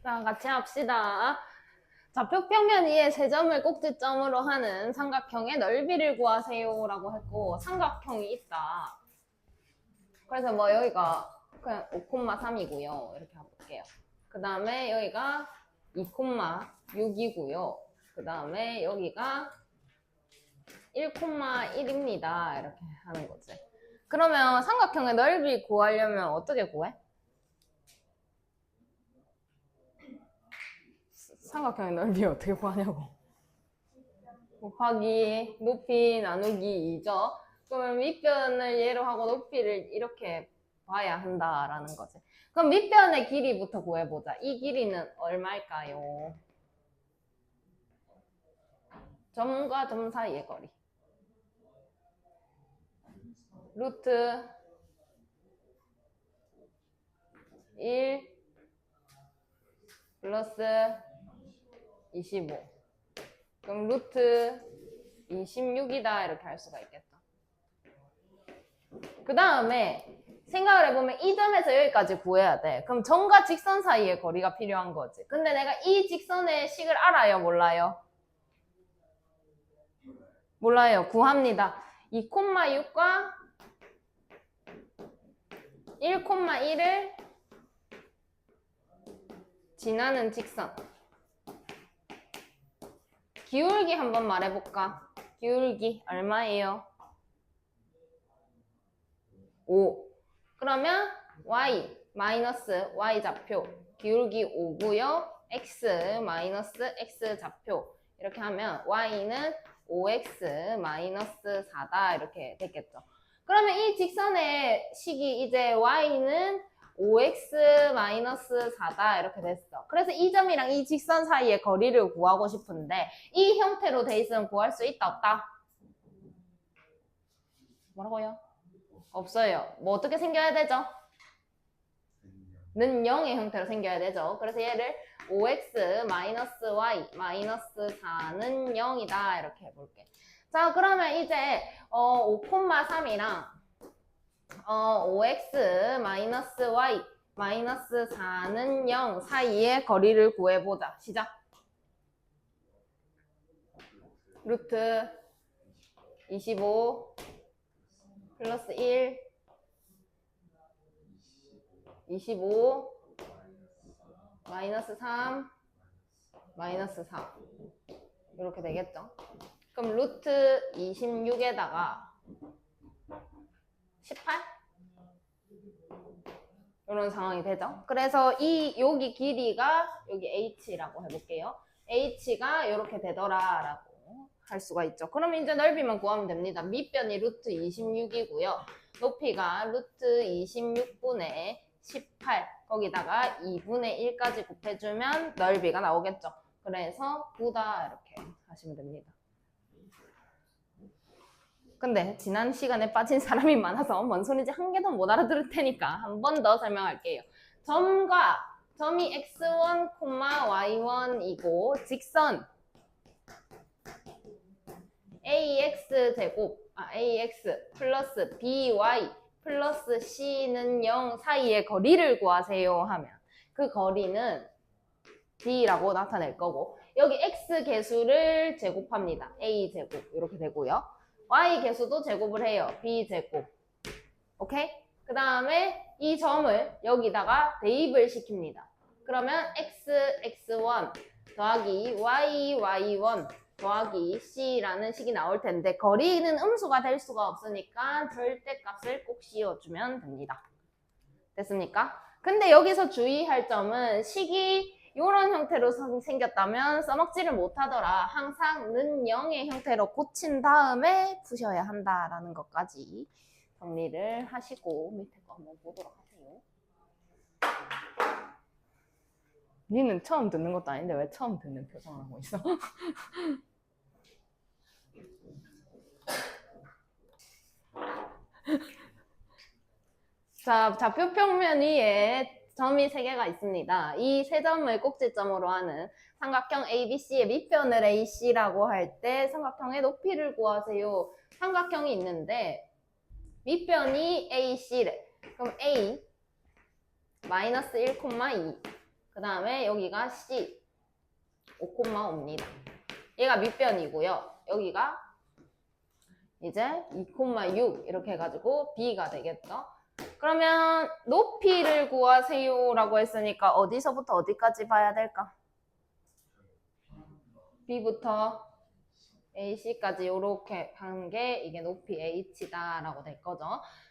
자, 같이 합시다. 좌표평면 위에 세 점을 꼭지점으로 하는 삼각형의 넓이를 구하세요라고 했고, 삼각형이 있다. 그래서 뭐 여기가 그냥 5,3이고요. 이렇게 해볼게요. 그 다음에 여기가 2,6이고요. 그 다음에 여기가 1,1입니다. 이렇게 하는 거지. 그러면 삼각형의 넓이 구하려면 어떻게 구해? 삼각형의 넓이 어떻게 구하냐고. 곱하기 높이 나누기 2죠. 그러면 밑변을 예로 하고 높이를 이렇게 봐야 한다라는 거지. 그럼 밑변의 길이부터 구해보자. 이 길이는 얼마일까요? 점과 점 사이의 거리. 루트 1 플러스 25. 그럼 루트 26이다 이렇게 할 수가 있겠다. 그 다음에 생각을 해보면 이 점에서 여기까지 구해야 돼. 그럼 점과 직선 사이의 거리가 필요한 거지. 근데 내가 이 직선의 식을 알아요? 몰라요? 몰라요. 구합니다. 2,6과 1,1을 지나는 직선. 기울기 한번 말해볼까? 기울기 얼마예요? 5. 그러면 y 마이너스 y 좌표 기울기 5고요. x 마이너스 x 좌표 이렇게 하면 y는 5x 마이너스 4다 이렇게 됐겠죠. 그러면 이 직선의 식이 이제 y는 5x 마이너스 4다 이렇게 됐어. 그래서 이 점이랑 이 직선 사이의 거리를 구하고 싶은데 이 형태로 돼 있으면 구할 수 있다 없다? 뭐라고요? 없어요. 뭐 어떻게 생겨야 되죠? 는 0의 형태로 생겨야 되죠. 그래서 얘를 5x 마이너스 y 마이너스 4는 0이다 이렇게 해볼게. 자, 그러면 이제 5,3이랑 5x 마이너스 y 마이너스 4는 0 사이의 거리를 구해보자. 시작. 루트 25 플러스 1 25 마이너스 3 마이너스 4 이렇게 되겠죠. 그럼 루트 26에다가 18 이런 상황이 되죠. 그래서 여기 길이가 여기 h라고 해볼게요. h가 이렇게 되더라라고 할 수가 있죠. 그러면 이제 넓이만 구하면 됩니다. 밑변이 루트 26이고요. 높이가 루트 26분의 18 거기다가 2분의 1까지 곱해주면 넓이가 나오겠죠. 그래서 9다 이렇게 하시면 됩니다. 근데 지난 시간에 빠진 사람이 많아서 뭔 소리인지 한 개도 못 알아들을 테니까 한 번 더 설명할게요. 점이 x1, y1이고 직선 ax 플러스 by 플러스 c는 0 사이의 거리를 구하세요 하면 그 거리는 d라고 나타낼 거고 여기 x 개수를 제곱합니다. a 제곱 이렇게 되고요. y 개수도 제곱을 해요. b 제곱. 오케이? 그 다음에 이 점을 여기다가 대입을 시킵니다. 그러면 x1 더하기 y1 더하기 c라는 식이 나올 텐데 거리는 음수가 될 수가 없으니까 절대값을 꼭 씌워주면 됩니다. 됐습니까? 근데 여기서 주의할 점은 식이 이런 형태로 생겼다면 써먹지를 못하더라. 항상 는 0의 형태로 고친 다음에 푸셔야 한다라는 것까지 정리를 하시고 밑에 거 한번 보도록 하세요. 니는 처음 듣는 것도 아닌데 왜 처음 듣는 표정을 하고 있어? 자, 좌표평면 위에 점이 3개가 있습니다. 이 세 점을 꼭지점으로 하는 삼각형 ABC의 밑변을 AC라고 할 때 삼각형의 높이를 구하세요. 삼각형이 있는데 밑변이 AC래. 그럼 A 마이너스 1,2 그 그 다음에 여기가 C 5,5입니다. 얘가 밑변이고요. 여기가 이제 2,6 이렇게 해가지고 B가 되겠죠. 그러면 높이를 구하세요 라고 했으니까 어디서부터 어디까지 봐야 될까? B부터 AC까지 이렇게 한 게 이게 높이 H다 라고 될 거죠.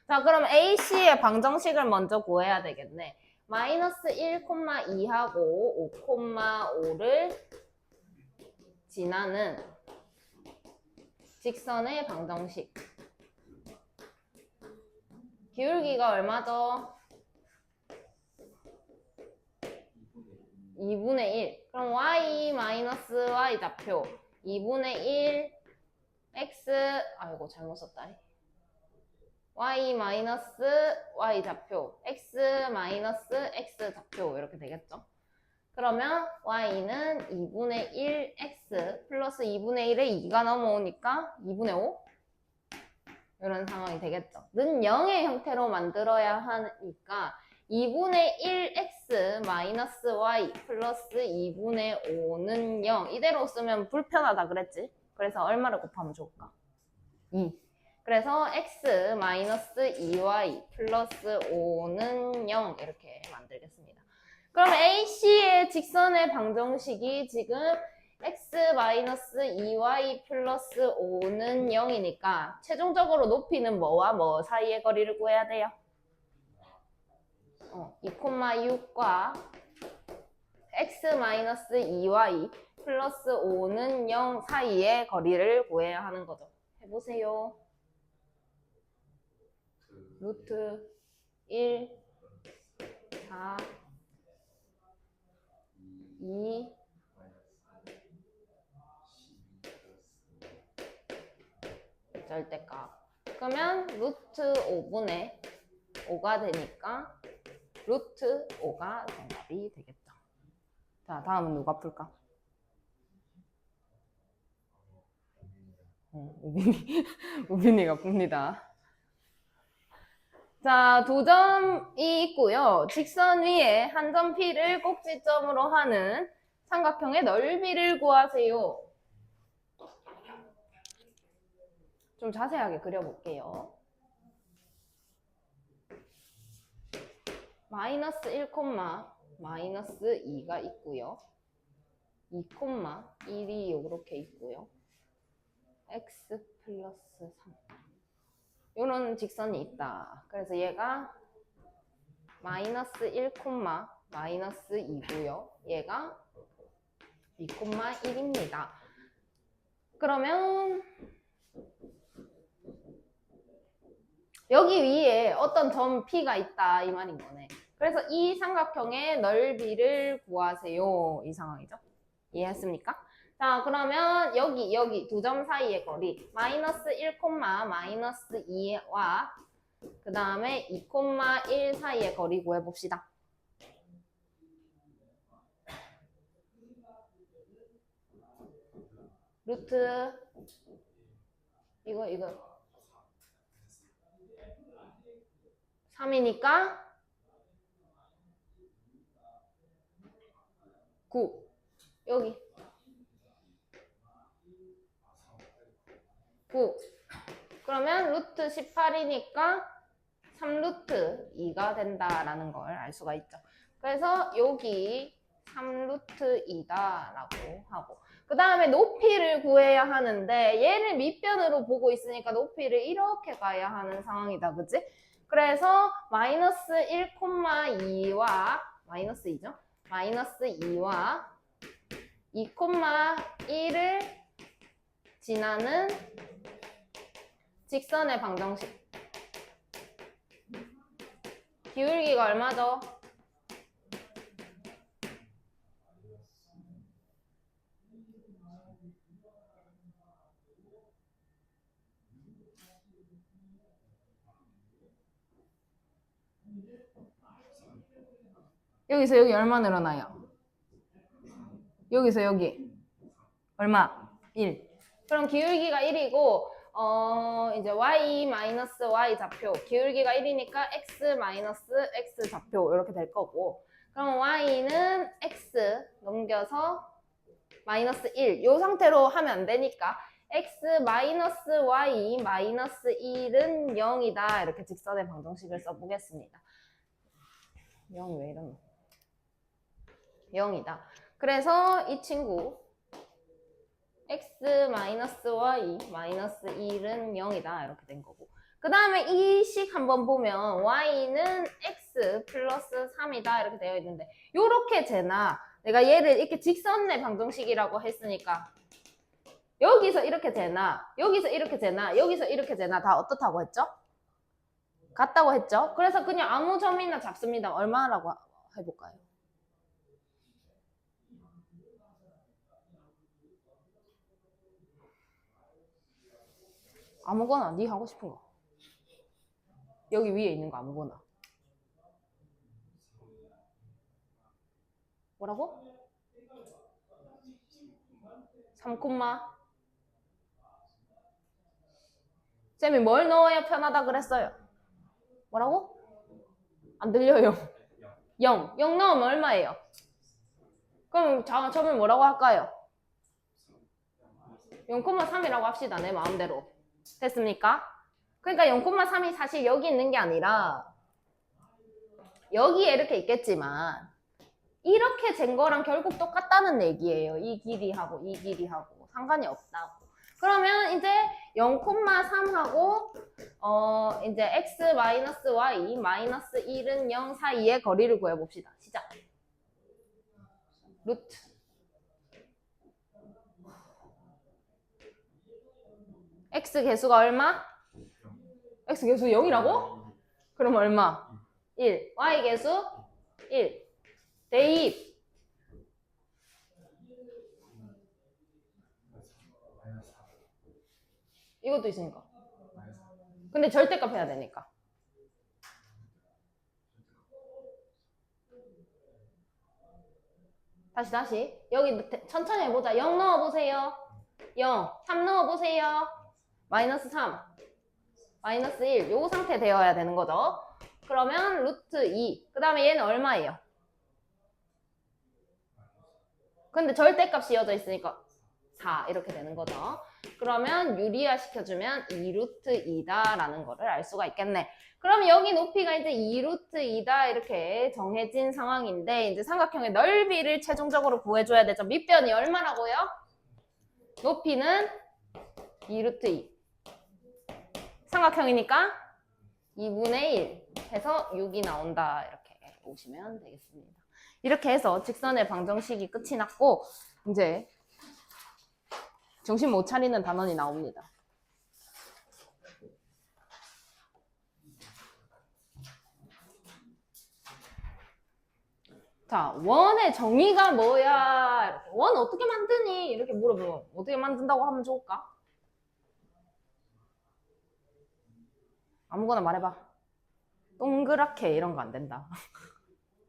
자, 그럼 AC의 방정식을 먼저 구해야 되겠네. 마이너스 1,2하고 5,5를 지나는 직선의 방정식. 기울기가 얼마죠? 2분의 1. 그럼 y 마이너스 y 좌표 2분의 1 x 아이고 잘못 썼다. y 마이너스 y 좌표 x 마이너스 x 좌표 이렇게 되겠죠. 그러면 y는 2분의 1 x 플러스 2분의 1에 2가 넘어오니까 2분의 5 이런 상황이 되겠죠. 는 0의 형태로 만들어야 하니까 2분의 1x 마이너스 y 플러스 2분의 5는 0 이대로 쓰면 불편하다 그랬지? 그래서 얼마를 곱하면 좋을까? 2. 그래서 x 마이너스 2y 플러스 5는 0 이렇게 만들겠습니다. 그럼 AC의 직선의 방정식이 지금 x 마이너스 2y 플러스 5는 0이니까 최종적으로 높이는 뭐와 뭐 사이의 거리를 구해야 돼요? 2,6과 x 마이너스 2y 플러스 5는 0 사이의 거리를 구해야 하는 거죠. 해보세요. 루트 1, 4, 2, 절대값. 그러면 루트 5분의 5가 되니까 루트 5가 정답이 되겠죠. 자, 다음은 누가 풀까? 우빈이가 풉니다. 자, 2점이 있고요. 직선 위에 한 점 P를 꼭지점으로 하는 삼각형의 넓이를 구하세요. 좀 자세하게 그려볼게요. 마이너스 1, 마이너스 2가 있고요. 2,1이 이렇게 있고요. x 플러스 3 이런 직선이 있다. 그래서 얘가 마이너스 1, 마이너스 2고요. 얘가 2,1입니다. 그러면 여기 위에 어떤 점 P가 있다 이 말인 거네. 그래서 이 삼각형의 넓이를 구하세요. 이 상황이죠. 이해했습니까? 자, 그러면 여기 두 점 사이의 거리 마이너스 1, 마이너스 2와 그 다음에 2,1 사이의 거리 구해봅시다. 루트 이거 3이니까 9 여기 9 그러면 루트 18이니까 3루트 2가 된다라는 걸 알 수가 있죠. 그래서 여기 3루트 2다 라고 하고 그 다음에 높이를 구해야 하는데 얘를 밑변으로 보고 있으니까 높이를 이렇게 가야 하는 상황이다. 그치? 그래서 마이너스 1,2와 마이너스 2죠? 마이너스 2와 2,1을 지나는 직선의 방정식. 기울기가 얼마죠? 여기서 여기 얼마 늘어나요? 여기서 여기 얼마? 1. 그럼 기울기가 1이고 이제 y-y 좌표 기울기가 1이니까 x-x 좌표 이렇게 될 거고 그럼 y는 x 넘겨서 마이너스 1. 이 상태로 하면 안 되니까 x 마이너스 y 마이너스 1은 0이다. 이렇게 직선의 방정식을 써보겠습니다. 0이 왜 이러노? 0이다. 그래서 이 친구 x 마이너스 y 마이너스 1은 0이다. 이렇게 된 거고. 그 다음에 이 식 한번 보면 y는 x 플러스 3이다. 이렇게 되어 있는데 요렇게 재나 내가 얘를 이렇게 직선의 방정식이라고 했으니까 여기서 이렇게 재나 여기서 이렇게 재나 여기서 이렇게 재나 다 어떻다고 했죠? 같다고 했죠? 그래서 그냥 아무 점이나 잡습니다. 얼마라고 해볼까요? 아무거나 네 하고 싶은 거. 여기 위에 있는 거 아무거나. 뭐라고? 3, 쌤이 뭘 넣어야 편하다 그랬어요? 뭐라고? 안 들려요. 0. 0 넣으면 얼마예요? 그럼 점을 뭐라고 할까요? 0,3이라고 합시다. 내 마음대로. 됐습니까? 그러니까 0,3이 사실 여기 있는 게 아니라 여기에 이렇게 있겠지만 이렇게 잰 거랑 결국 똑같다는 얘기예요. 이 길이하고 이 길이하고 상관이 없다고. 그러면 이제 0,3하고 이제 x 마이너스 y 마이너스 1은 0 사이의 거리를 구해봅시다. 시작. 루트 x 개수가 얼마? x 개수 0이라고? 그럼 얼마? 1. y 개수 1. 대입. 이것도 있으니까. 근데 절대값 해야 되니까. 다시. 여기 천천히 해보자. 0 넣어보세요. 0. 3 넣어보세요. 마이너스 3. 마이너스 1. 요 상태 되어야 되는 거죠. 그러면 루트 2. 그 다음에 얘는 얼마예요? 근데 절대값이 이어져 있으니까 4 이렇게 되는 거죠. 그러면 유리화 시켜주면 2루트 2다라는 거를 알 수가 있겠네. 그럼 여기 높이가 이제 2루트 2다 이렇게 정해진 상황인데 이제 삼각형의 넓이를 최종적으로 구해줘야 되죠. 밑변이 얼마라고요? 높이는 2루트 2. 삼각형이니까 2분의 1 해서 6이 나온다. 이렇게 보시면 되겠습니다. 이렇게 해서 직선의 방정식이 끝이 났고 이제 정신 못 차리는 단원이 나옵니다. 자, 원의 정의가 뭐야? 이렇게, 원 어떻게 만드니? 이렇게 물어보면 어떻게 만든다고 하면 좋을까? 아무거나 말해봐. 동그랗게 이런 거 안 된다.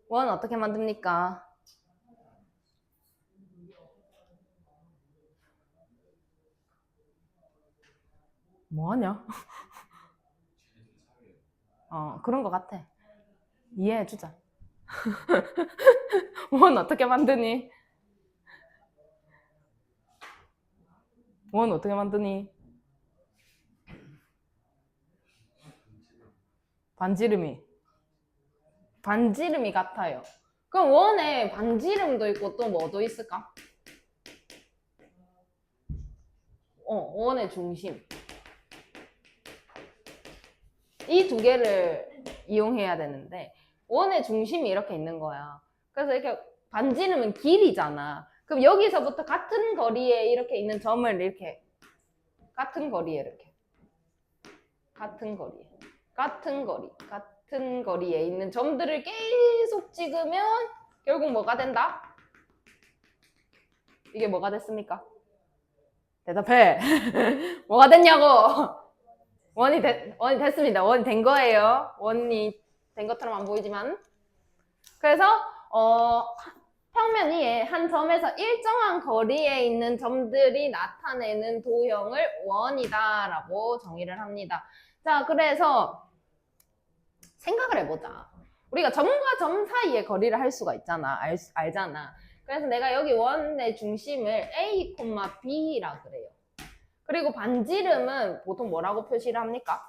원 어떻게 만듭니까? 뭐하냐? 그런 거 같아. 이해해주자. 원 어떻게 만드니? 원 어떻게 만드니? 반지름이 같아요. 그럼 원에 반지름도 있고 또 뭐도 있을까? 원의 중심. 이 두 개를 이용해야 되는데 원의 중심이 이렇게 있는 거야. 그래서 이렇게 반지름은 길이잖아. 그럼 여기서부터 같은 거리에 이렇게 있는 점을 이렇게 같은 거리에 이렇게 같은 거리에 있는 점들을 계속 찍으면 결국 뭐가 된다? 이게 뭐가 됐습니까? 대답해. 뭐가 됐냐고. 원이 됐습니다. 원이 된 거예요. 원이 된 것처럼 안 보이지만. 그래서 평면 위에 한 점에서 일정한 거리에 있는 점들이 나타내는 도형을 원이다라고 정의를 합니다. 자, 그래서 생각을 해보자. 우리가 점과 점 사이의 거리를 할 수가 있잖아. 알잖아. 그래서 내가 여기 원의 중심을 A, B라 그래요. 그리고 반지름은 보통 뭐라고 표시를 합니까?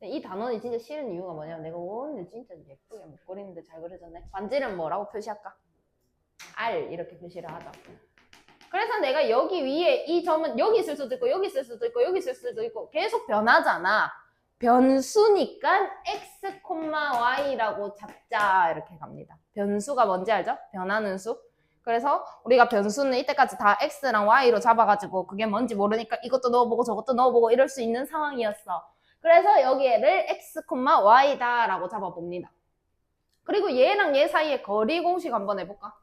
이 단원이 진짜 싫은 이유가 뭐냐면 내가 원을 진짜 예쁘게 못 그리는데 잘 그려졌네. 반지름 뭐라고 표시할까? R 이렇게 표시를 하자. 그래서 내가 여기 위에 이 점은 여기 있을 수도 있고 여기 있을 수도 있고 여기 있을 수도 있고 계속 변하잖아. 변수니까 x, y라고 잡자 이렇게 갑니다. 변수가 뭔지 알죠? 변하는 수. 그래서 우리가 변수는 이때까지 다 x랑 y로 잡아가지고 그게 뭔지 모르니까 이것도 넣어보고 저것도 넣어보고 이럴 수 있는 상황이었어. 그래서 여기를 x, y다 라고 잡아봅니다. 그리고 얘랑 얘 사이의 거리 공식 한번 해볼까?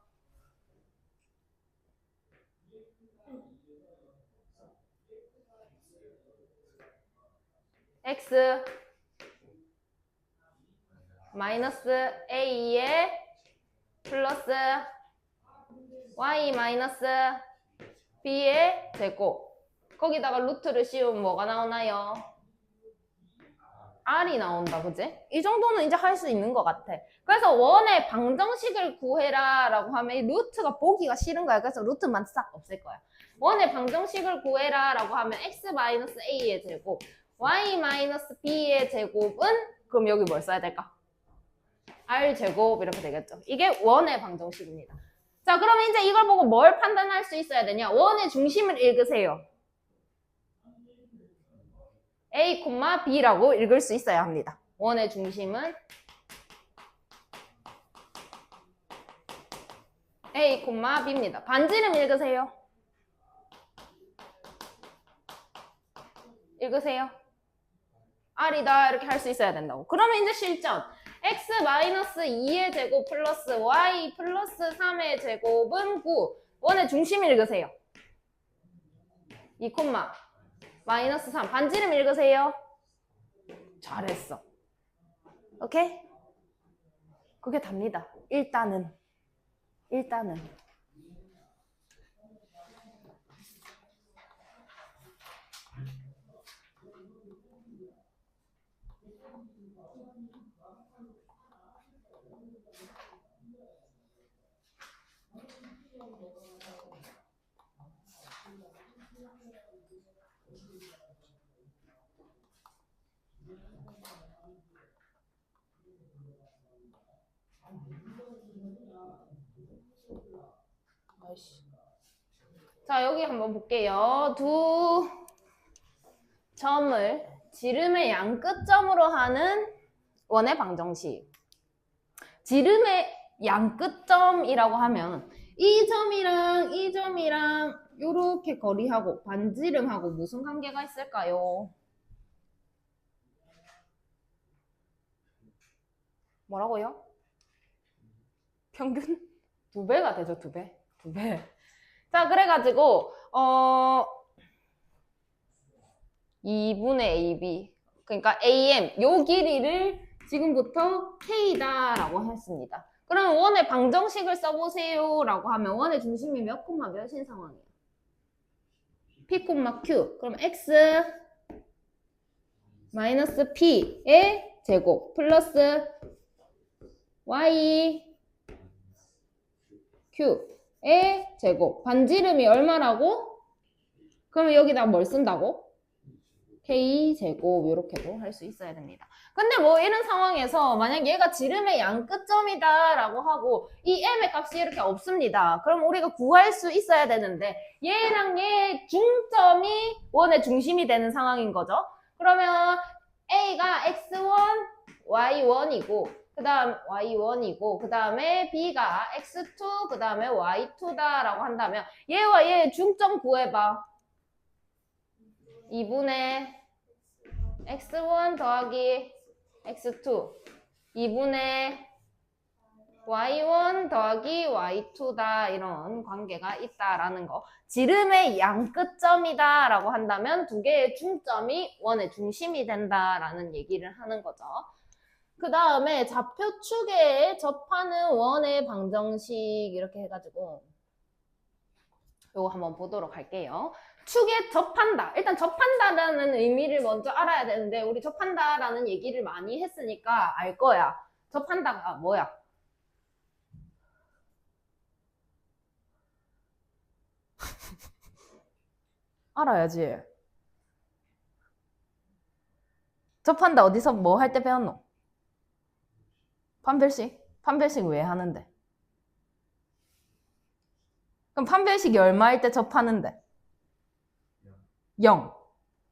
x 마이너스 a에 플러스 y 마이너스 b의 제곱. 거기다가 루트를 씌우면 뭐가 나오나요? r이 나온다, 그지? 이 정도는 이제 할 수 있는 것 같아. 그래서 원의 방정식을 구해라 라고 하면 이 루트가 보기가 싫은 거야. 그래서 루트만 싹 없앨 거야. 원의 방정식을 구해라 라고 하면 x 마이너스 a의 제곱, y 마이너스 b의 제곱은 그럼 여기 뭘 써야 될까? r 제곱 이렇게 되겠죠. 이게 원의 방정식입니다. 자, 그러면 이제 이걸 보고 뭘 판단할 수 있어야 되냐? 원의 중심을 읽으세요. A, B라고 읽을 수 있어야 합니다. 원의 중심은 A, B입니다. 반지름 읽으세요. 읽으세요. R이다 이렇게 할 수 있어야 된다고. 그러면 이제 실전. x-2의 제곱 플러스 y 플러스 3의 제곱은 9. 원의 중심 읽으세요. 2, 마이너스 3. 반지름 읽으세요. 잘했어. 오케이? 그게 답니다. 일단은. 자, 여기 한번 볼게요. 두 점을 지름의 양 끝점으로 하는 원의 방정식. 지름의 양 끝점이라고 하면 이 점이랑 이 점이랑 이렇게 거리하고 반지름하고 무슨 관계가 있을까요? 뭐라고요? 평균? 2배가 되죠, 2배. 2배. 자, 그래가지고 2분의 AB 그러니까 AM 요 길이를 지금부터 K다라고 했습니다. 그러면 원의 방정식을 써보세요 라고 하면 원의 중심이 몇 콤마 몇인 상황이에요? P, Q 그럼 X 마이너스 P의 제곱 플러스 Y Q의 제곱 반지름이 얼마라고? 그러면 여기다 뭘 쓴다고? K제곱 이렇게도 할 수 있어야 됩니다. 근데 뭐 이런 상황에서 만약 얘가 지름의 양 끝점이다 라고 하고 이 M의 값이 이렇게 없습니다. 그럼 우리가 구할 수 있어야 되는데 얘랑 얘 중점이 원의 중심이 되는 상황인 거죠. 그러면 A가 X1, Y1이고 그 다음 Y1이고 그 다음에 B가 X2, 그 다음에 Y2다 라고 한다면 얘와 얘 중점 구해봐. 2분의 X1 더하기 X2 2분의 Y1 더하기 Y2다 이런 관계가 있다라는 거. 지름의 양 끝점이다 라고 한다면 두 개의 중점이 원의 중심이 된다라는 얘기를 하는 거죠. 그 다음에 좌표축에 접하는 원의 방정식 이렇게 해가지고 요거 한번 보도록 할게요. 축에 접한다. 일단 접한다라는 의미를 먼저 알아야 되는데 우리 접한다라는 얘기를 많이 했으니까 알 거야. 접한다가 뭐야? 알아야지. 접한다 어디서 뭐 할 때 배웠노? 판별식? 판별식 왜 하는데? 그럼 판별식이 얼마일 때 접하는데? 0.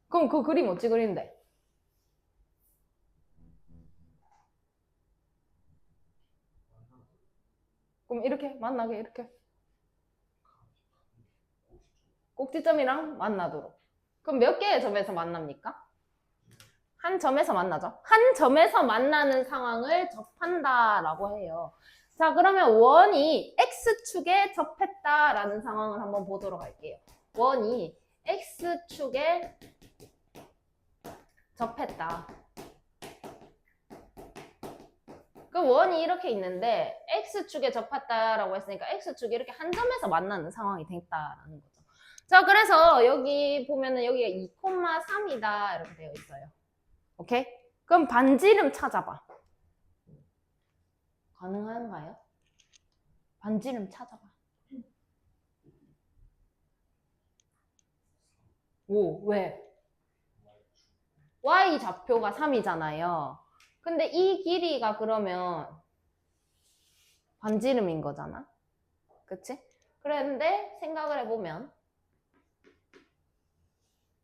그럼 그 그림 어찌 그리는데? 그럼 이렇게 만나게 이렇게 꼭지점이랑 만나도록. 그럼 몇 개의 점에서 만납니까? 한 점에서 만나죠. 한 점에서 만나는 상황을 접한다라고 해요. 자, 그러면 원이 X축에 접했다라는 상황을 한번 보도록 할게요. 원이 X축에 접했다. 그 원이 이렇게 있는데 X축에 접했다라고 했으니까 X축이 이렇게 한 점에서 만나는 상황이 됐다라는 거죠. 자, 그래서 여기 보면은 여기가 2,3이다 이렇게 되어 있어요. 오케이? 그럼 반지름 찾아봐. 가능한가요? 반지름 찾아봐. 오, 왜? Y 좌표가 3이잖아요. 근데 이 길이가 그러면 반지름인 거잖아. 그치? 그런데 생각을 해보면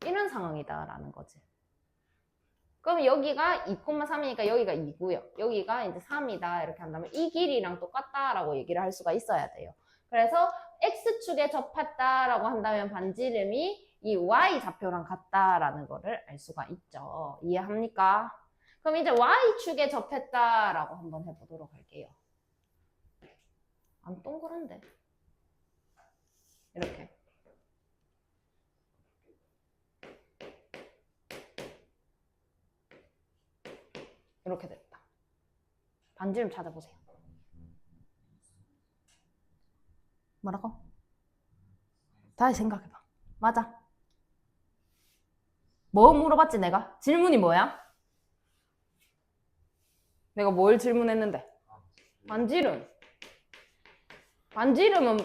이런 상황이다라는 거지. 그럼 여기가 2,3이니까 여기가 2고요. 여기가 이제 3이다 이렇게 한다면 이 길이랑 똑같다라고 얘기를 할 수가 있어야 돼요. 그래서 X축에 접했다라고 한다면 반지름이 이 Y 좌표랑 같다라는 거를 알 수가 있죠. 이해합니까? 그럼 이제 Y축에 접했다라고 한번 해보도록 할게요. 안 동그란데. 이렇게. 이렇게 됐다. 반지름 찾아보세요. 뭐라고? 다시 생각해봐. 맞아. 뭐 물어봤지 내가? 질문이 뭐야? 내가 뭘 질문했는데? 반지름. 반지름은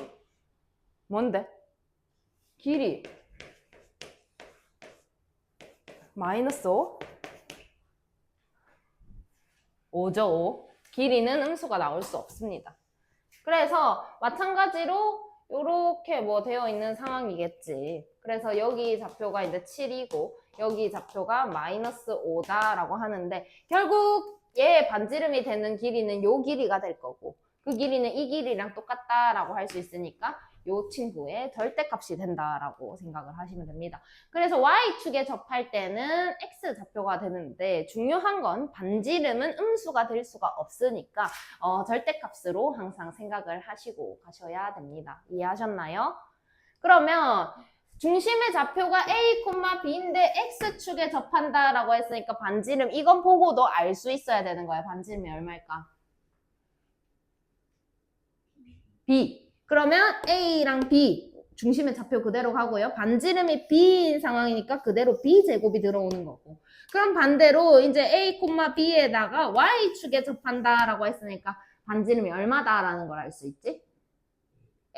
뭔데? 길이. 마이너스 5? 5죠, 5. 길이는 음수가 나올 수 없습니다. 그래서 마찬가지로 이렇게 뭐 되어 있는 상황이겠지. 그래서 여기 좌표가 이제 7이고 여기 좌표가 마이너스 5다라고 하는데 결국 얘 반지름이 되는 길이는 요 길이가 될 거고 그 길이는 이 길이랑 똑같다라고 할 수 있으니까 요 친구의 절대값이 된다라고 생각을 하시면 됩니다. 그래서 Y축에 접할 때는 X 좌표가 되는데 중요한 건 반지름은 음수가 될 수가 없으니까 절대값으로 항상 생각을 하시고 가셔야 됩니다. 이해하셨나요? 그러면 중심의 좌표가 A, B인데 X축에 접한다라고 했으니까 반지름 이건 보고도 알 수 있어야 되는 거야. 반지름이 얼마일까? B. 그러면 A랑 B 중심의 좌표 그대로 가고요. 반지름이 B인 상황이니까 그대로 B제곱이 들어오는 거고. 그럼 반대로 이제 A, B에다가 Y축에 접한다라고 했으니까 반지름이 얼마다라는 걸 알 수 있지?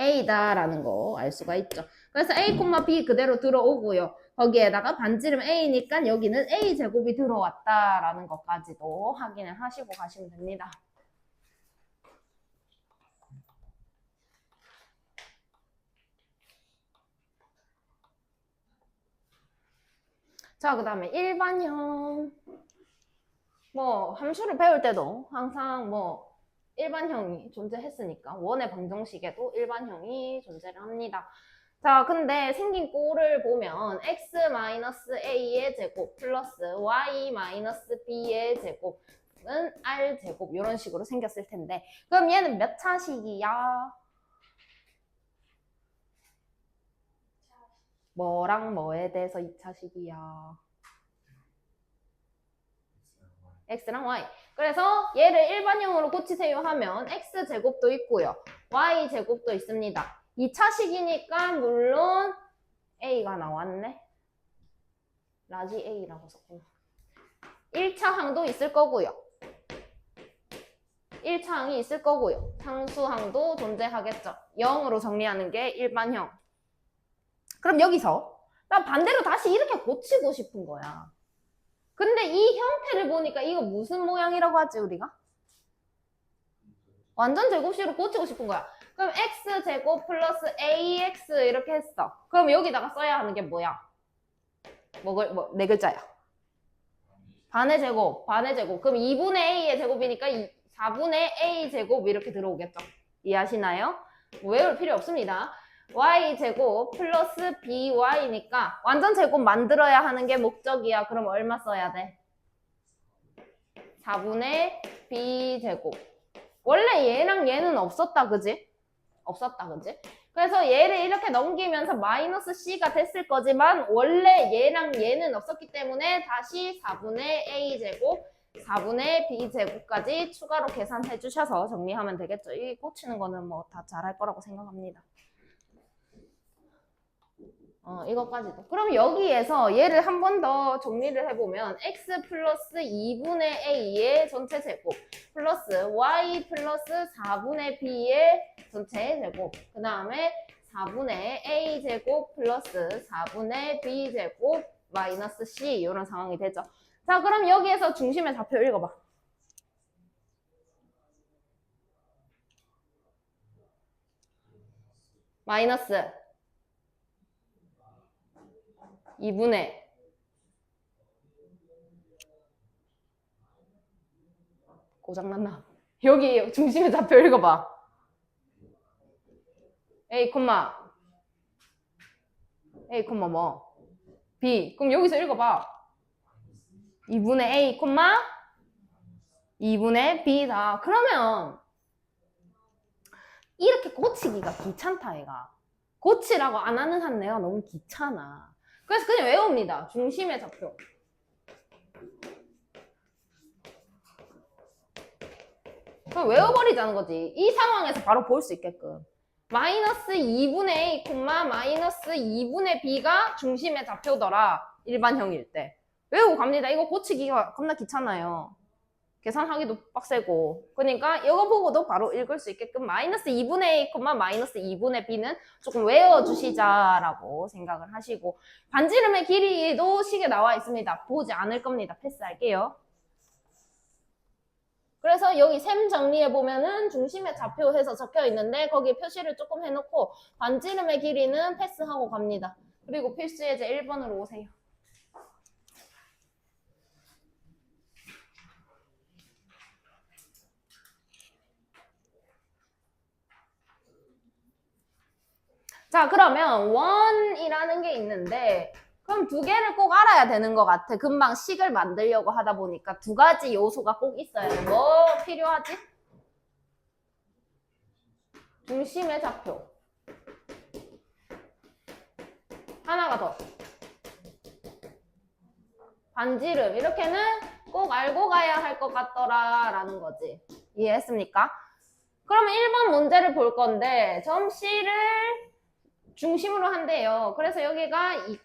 A다라는 거 알 수가 있죠. 그래서 A, B 그대로 들어오고요. 거기에다가 반지름 A니까 여기는 A제곱이 들어왔다라는 것까지도 확인을 하시고 가시면 됩니다. 자, 그 다음에 일반형. 뭐 함수를 배울 때도 항상 뭐 일반형이 존재했으니까 원의 방정식에도 일반형이 존재를 합니다. 자, 근데 생긴 꼴을 보면 x-a의 제곱 플러스 y-b의 제곱은 r제곱 이런 식으로 생겼을 텐데 그럼 얘는 몇 차식이야? 뭐랑 뭐에 대해서 2차식이야? x랑 y. 그래서 얘를 일반형으로 고치세요 하면 x제곱도 있고요. y제곱도 있습니다. 2차식이니까 물론 A가 나왔네. 라지 A라고 썼구나. 1차 항도 있을 거고요. 1차 항이 있을 거고요. 상수항도 존재하겠죠. 0으로 정리하는 게 일반형. 그럼 여기서 나 반대로 다시 이렇게 고치고 싶은 거야. 근데 이 형태를 보니까 이거 무슨 모양이라고 하지 우리가? 완전 제곱식으로 고치고 싶은 거야. 그럼 x제곱 플러스 ax 이렇게 했어. 그럼 여기다가 써야 하는 게 뭐야? 네 글자야. 반의 제곱, 반의 제곱. 그럼 2분의 a의 제곱이니까 4분의 a 제곱 이렇게 들어오겠죠. 이해하시나요? 외울 필요 없습니다. y제곱 플러스 by니까 완전 제곱 만들어야 하는 게 목적이야. 그럼 얼마 써야 돼? 4분의 b제곱. 원래 얘랑 얘는 없었다, 그지? 없었다, 그지? 그래서 얘를 이렇게 넘기면서 마이너스 c가 됐을 거지만 원래 얘랑 얘는 없었기 때문에 다시 4분의 a제곱, 4분의 b제곱까지 추가로 계산해 주셔서 정리하면 되겠죠. 이 고치는 거는 뭐 다 잘할 거라고 생각합니다. 이것까지도. 그럼 여기에서 얘를 한 번 더 정리를 해보면 x 플러스 2분의 a의 전체 제곱 플러스 y 플러스 4분의 b의 전체 제곱 그 다음에 4분의 a 제곱 플러스 4분의 b 제곱 마이너스 c 이런 상황이 되죠. 자, 그럼 여기에서 중심의 좌표 읽어봐. 마이너스 2분의 고장났나? 여기 중심의 좌표 읽어봐. A, A, 뭐? B. 그럼 여기서 읽어봐. 2분의 A, 2분의 B다. 그러면 이렇게 고치기가 귀찮다, 얘가. 고치라고 안 하는 한 내가 너무 귀찮아. 그래서 그냥 외웁니다. 중심의 좌표. 그럼 외워버리자는 거지. 이 상황에서 바로 볼 수 있게끔. 마이너스 2분의 A, 마이너스 2분의 B가 중심의 좌표더라. 일반형일 때. 외우고 갑니다. 이거 고치기가 겁나 귀찮아요. 계산하기도 빡세고. 그러니까 이거 보고도 바로 읽을 수 있게끔 마이너스 2분의 A, 마이너스 2분의 B는 조금 외워주시자라고 생각을 하시고 반지름의 길이도 식에 나와 있습니다. 보지 않을 겁니다. 패스할게요. 그래서 여기 셈 정리해보면은 중심의 좌표해서 적혀 있는데 거기에 표시를 조금 해놓고 반지름의 길이는 패스하고 갑니다. 그리고 필수 예제 1번으로 오세요. 자, 그러면 원이라는 게 있는데 그럼 두 개를 꼭 알아야 되는 것 같아. 금방 식을 만들려고 하다 보니까 두 가지 요소가 꼭 있어야 돼. 뭐 필요하지? 중심의 좌표. 하나가 더. 반지름. 이렇게는 꼭 알고 가야 할 것 같더라 라는 거지. 이해했습니까? 그러면 1번 문제를 볼 건데 점 C를 중심으로 한대요. 그래서 여기가 2,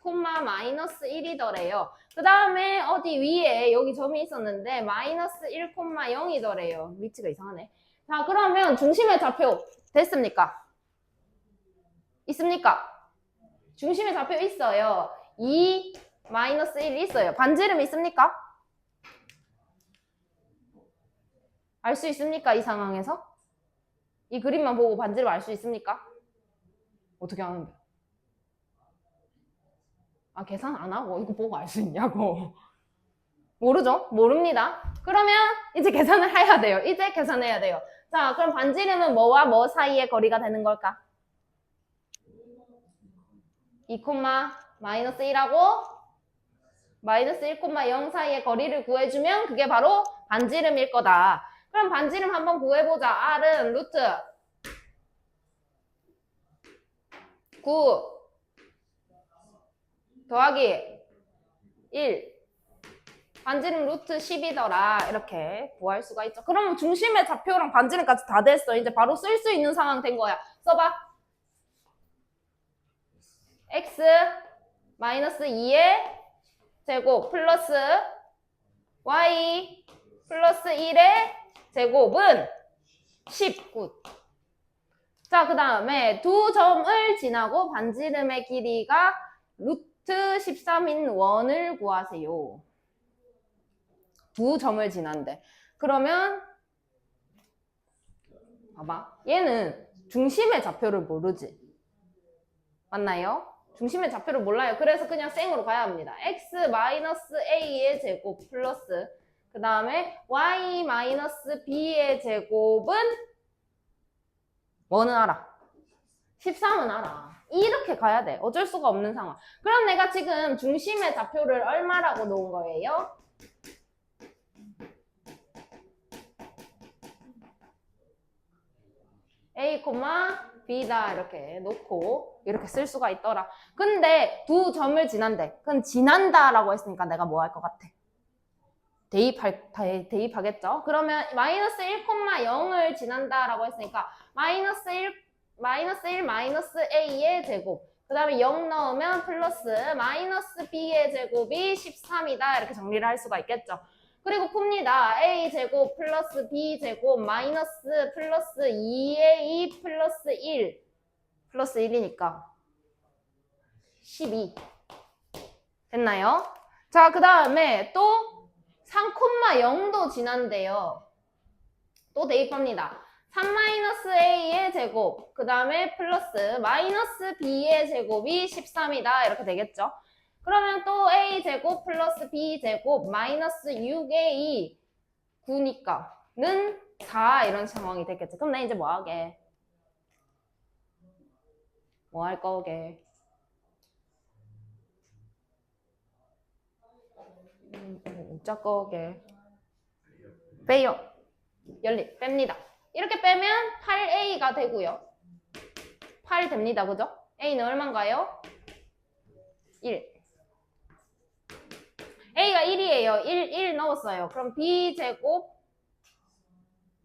마이너스 1이더래요. 그 다음에 어디 위에 여기 점이 있었는데 마이너스 1, 0이더래요. 위치가 이상하네. 자, 그러면 중심의 좌표 됐습니까? 있습니까? 중심의 좌표 있어요. 2, 마이너스 1 있어요. 반지름 있습니까? 알 수 있습니까? 이 상황에서? 이 그림만 보고 반지름 알 수 있습니까? 어떻게 하는데? 아, 계산 안 하고 이거 보고 알 수 있냐고. 모르죠? 모릅니다. 그러면 이제 계산을 해야 돼요. 이제 계산해야 돼요. 자, 그럼 반지름은 뭐와 뭐 사이의 거리가 되는 걸까? 2, 마이너스 1하고 마이너스 1, 0 사이의 거리를 구해주면 그게 바로 반지름일 거다. 그럼 반지름 한번 구해보자. R은 루트 9 더하기 1 반지름 루트 10이더라. 이렇게 구할 수가 있죠. 그러면 중심의 좌표랑 반지름까지 다 됐어. 이제 바로 쓸 수 있는 상황 된 거야. 써봐. X 마이너스 2의 제곱 플러스 y 플러스 1의 제곱은 19. 자, 그 다음에 두 점을 지나고 반지름의 길이가 루트 13인 원을 구하세요. 두 점을 지난데. 그러면 봐봐. 얘는 중심의 좌표를 모르지. 맞나요? 중심의 좌표를 몰라요. 그래서 그냥 생으로 가야 합니다. x 마이너스 a의 제곱 플러스 그 다음에 y 마이너스 b의 제곱은 뭐는 알아? 13은 알아. 이렇게 가야 돼. 어쩔 수가 없는 상황. 그럼 내가 지금 중심의 좌표를 얼마라고 놓은 거예요? A, B다 이렇게 놓고 이렇게 쓸 수가 있더라. 근데 두 점을 지난대. 그럼 지난다라고 했으니까 내가 뭐 할 것 같아? 대입하겠죠? 그러면 마이너스 1,0을 지난다라고 했으니까 마이너스 1 마이너스 A의 제곱 그 다음에 0 넣으면 플러스 마이너스 B의 제곱이 13이다 이렇게 정리를 할 수가 있겠죠. 그리고 풉니다. A제곱 플러스 B제곱 마이너스 플러스 2의 2 플러스 1 플러스 1이니까 12 됐나요? 자, 그 다음에 또 3,0도 지난대요. 또 대입합니다. 3-A의 제곱, 그 다음에 플러스 마이너스 B의 제곱이 13이다. 이렇게 되겠죠. 그러면 또 A제곱 플러스 B제곱 마이너스 6의 2, 9니까는 4 이런 상황이 되겠죠. 그럼 나 이제 뭐 하게? 뭐 할 거게? 문자 거게? 빼요. 열리 뺍니다. 이렇게 빼면 8A가 되고요. 8 됩니다. 그죠? A는 얼마인가요? 1. A가 1이에요. 1 넣었어요. 그럼 B제곱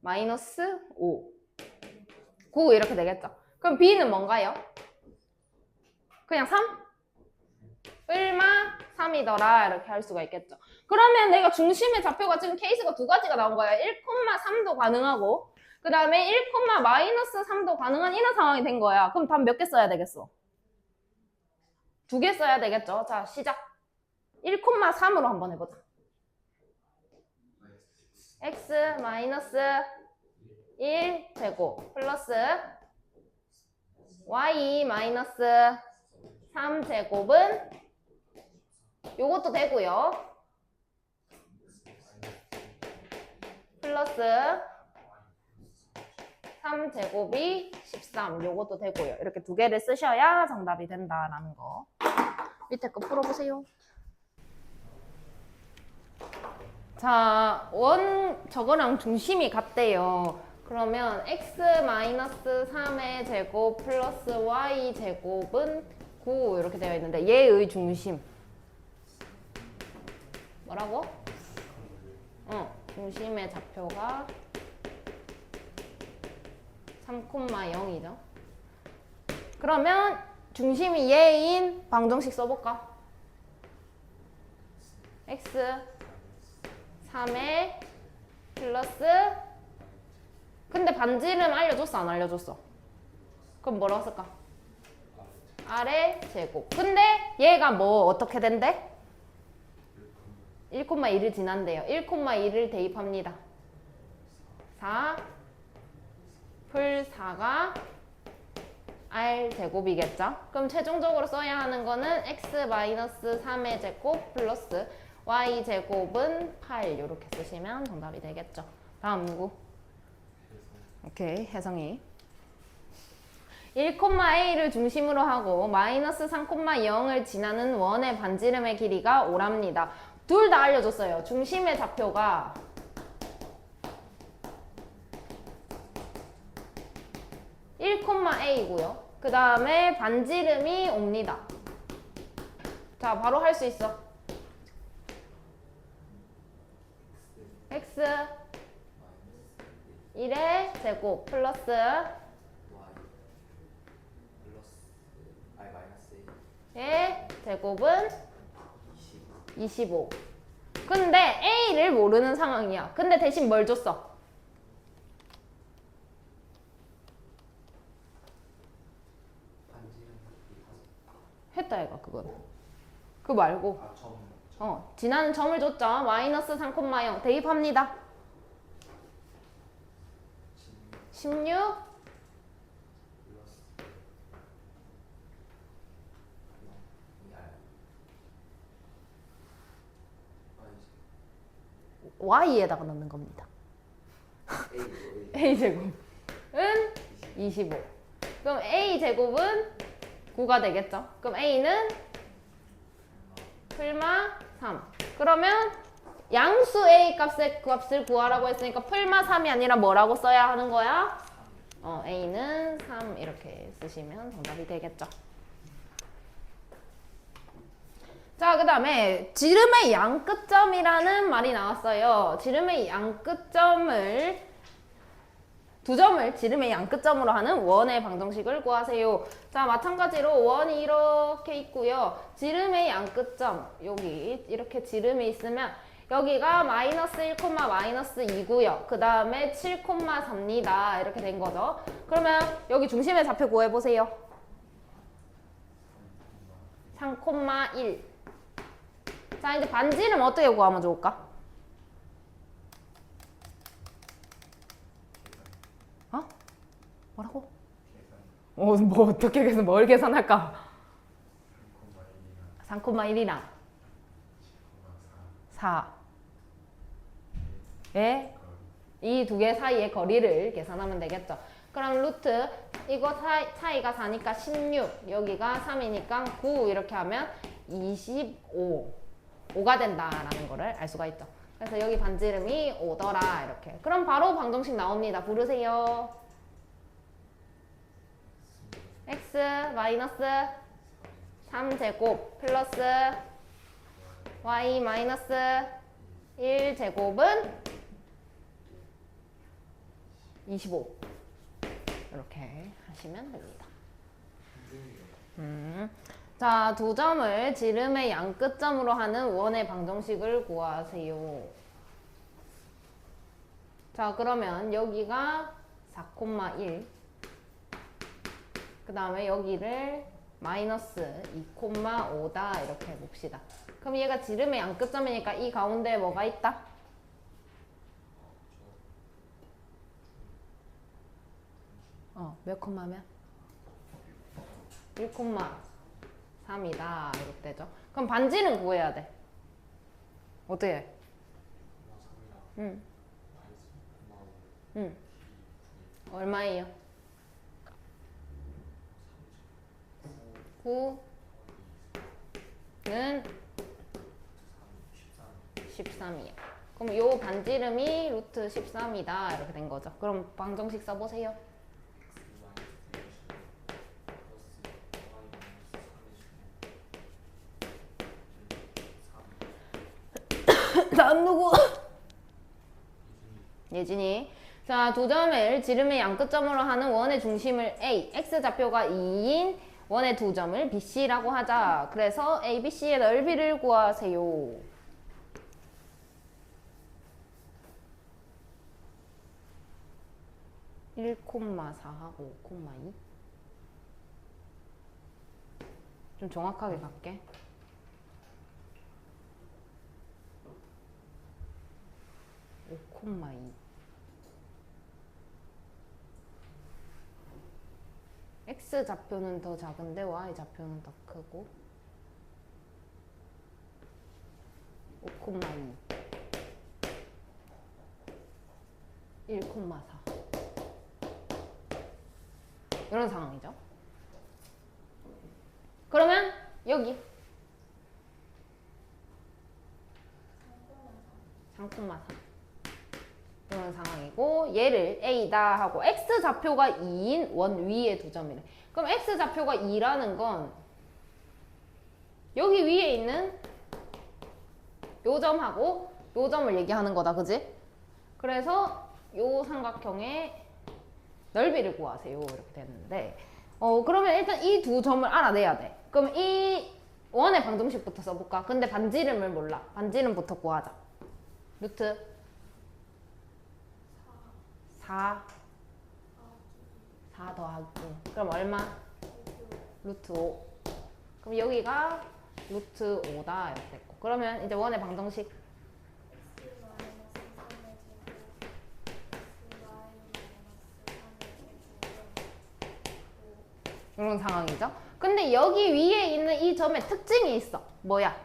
마이너스 5. 9 이렇게 되겠죠. 그럼 B는 뭔가요? 그냥 3? 얼마? 3이더라 이렇게 할 수가 있겠죠. 그러면 내가 중심의 좌표가 지금 케이스가 두 가지가 나온 거예요. 1,3도 가능하고 그 다음에 1,-3도 가능한 이런 상황이 된 거야. 그럼 답 몇 개 써야 되겠어? 2개 써야 되겠죠. 자, 시작. 1,3으로 한번 해보자. x 마이너스 1 제곱 플러스 y 마이너스 3 제곱은 요것도 되고요. 플러스 3제곱이 13 요것도 되고요. 이렇게 두 개를 쓰셔야 정답이 된다라는 거. 밑에 거 풀어보세요. 자, 저거랑 중심이 같대요. 그러면 x-3의 제곱 플러스 y 제곱은 9 이렇게 되어 있는데 얘의 중심 뭐라고? 중심의 좌표가 3,0이죠. 그러면 중심이 얘인 방정식 써볼까? x 3의 플러스 근데 반지름 알려줬어 안 알려줬어? 그럼 뭐라고 쓸까? R의 제곱. 근데 얘가 뭐 어떻게 된대? 1,1을 지난대요. 1,1을 대입합니다. 4 풀 4가 R 제곱이겠죠? 그럼 최종적으로 써야 하는 거는 x-3의 제곱 플러스 y 제곱은 8 이렇게 쓰시면 정답이 되겠죠. 다음 누구? 오케이, 혜성이. 1,a를 중심으로 하고 마이너스 3,0을 지나는 원의 반지름의 길이가 5랍니다. 둘 다 알려줬어요. 중심의 좌표가 1,a이고요. 그 다음에 반지름이 옵니다. 자, 바로 할 수 있어. x 1의 제곱 플러스 예 제곱은 25. 근데 A를 모르는 상황이야. 근데 대신 뭘 줬어? 했다 얘가 그거는. 그거 말고 지나는 점을 줬죠. 마이너스 3,0 대입합니다. 16 Y에다가 넣는 겁니다. A제곱은 25. 그럼 A제곱은 9가 되겠죠. 그럼 A는 풀마 3. 그러면 양수 A 값의 값을 구하라고 했으니까 풀마 3이 아니라 뭐라고 써야 하는 거야? A는 3 이렇게 쓰시면 정답이 되겠죠. 자, 그 다음에 지름의 양끝점이라는 말이 나왔어요. 지름의 양끝점을 두 점을 지름의 양끝점으로 하는 원의 방정식을 구하세요. 자, 마찬가지로 원이 이렇게 있고요. 지름의 양끝점, 여기 이렇게 지름이 있으면 여기가 마이너스 1, 마이너스 2고요. 그 다음에 7,3입니다. 이렇게 된 거죠. 그러면 여기 중심의 좌표 구해보세요. 3,1. 자, 이제 반지름 어떻게 구하면 좋을까? 뭐라고? 뭐 어떻게 계산 뭘 계산할까? 3,1이랑 4. 예? 이 두 개 사이의 거리를 계산하면 되겠죠. 그럼 루트 이거 차이가 4니까 16, 여기가 3이니까 9 이렇게 하면 25. 5가 된다라는 거를 알 수가 있죠. 그래서 여기 반지름이 5더라 이렇게. 그럼 바로 방정식 나옵니다. 부르세요. x 마이너스 3제곱 플러스 y 마이너스 1제곱은 25. 이렇게 하시면 됩니다. 자, 두 점을 지름의 양끝점으로 하는 원의 방정식을 구하세요. 자, 그러면 여기가 4,1. 그 다음에 여기를 마이너스 2,5다 이렇게 해봅시다. 그럼 얘가 지름의 양끝점이니까 이 가운데 뭐가 있다? 몇 콤마면? 1,3이다 이렇게 되죠. 그럼 반지름 구해야 돼. 어떻게 해? 얼마예요? 9는 13이요. 그럼 요 반지름이 루트 13이다 이렇게 된 거죠. 그럼 방정식 써보세요. 다음 누구? 예진이. 자, 두 점을 지름의 양끝점으로 하는 원의 중심을 A, x좌표가 2인 원의 두 점을 BC라고 하자. 그래서 ABC의 넓이를 구하세요. (1,4하고) 5,2. 좀 정확하게 갈게. 5,2. X좌표는 더 작은데 Y좌표는 더 크고 5,2 1,4 이런 상황이죠. 그러면 여기 3,4 이런 상황이고 얘를 A다 하고 X좌표가 2인 원 위에 두 점이래. 그럼 X좌표가 2라는 건 여기 위에 있는 요 점하고 요 점을 얘기하는 거다. 그지? 그래서 요 삼각형의 넓이를 구하세요. 이렇게 되는데 그러면 일단 이 두 점을 알아내야 돼. 그럼 이 원의 방정식부터 써볼까? 근데 반지름을 몰라. 반지름부터 구하자. 루트 4 더하기 그럼 얼마? 루트 5. 그럼 여기가 루트 5다 이렇게 됐고. 그러면 이제 원의 방정식 이런 상황이죠. 근데 여기 위에 있는 이 점에 특징이 있어. 뭐야?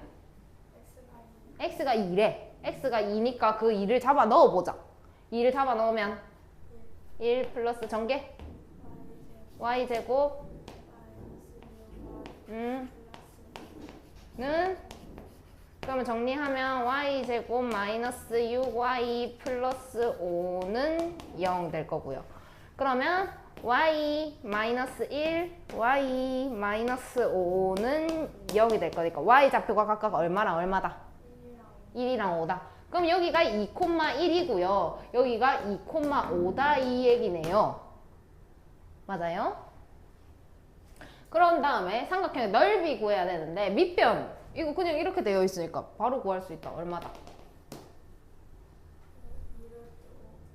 x가 2래. x가 2니까 그 2를 잡아 넣어보자. 2를 잡아 넣으면 1 플러스 전개 y제곱 는 그러면 정리하면 y제곱 마이너스 6y 플러스 5는 0 될 거고요. 그러면 y 마이너스 1, y 마이너스 5는 0이 될 거니까 y 좌표가 각각 얼마랑 얼마다? 1이랑 5다. 그럼 여기가 2,1이고요. 여기가 2,5다 이 얘기네요. 맞아요? 그런 다음에 삼각형의 넓이 구해야 되는데 밑변 이거 그냥 이렇게 되어 있으니까 바로 구할 수 있다. 얼마다?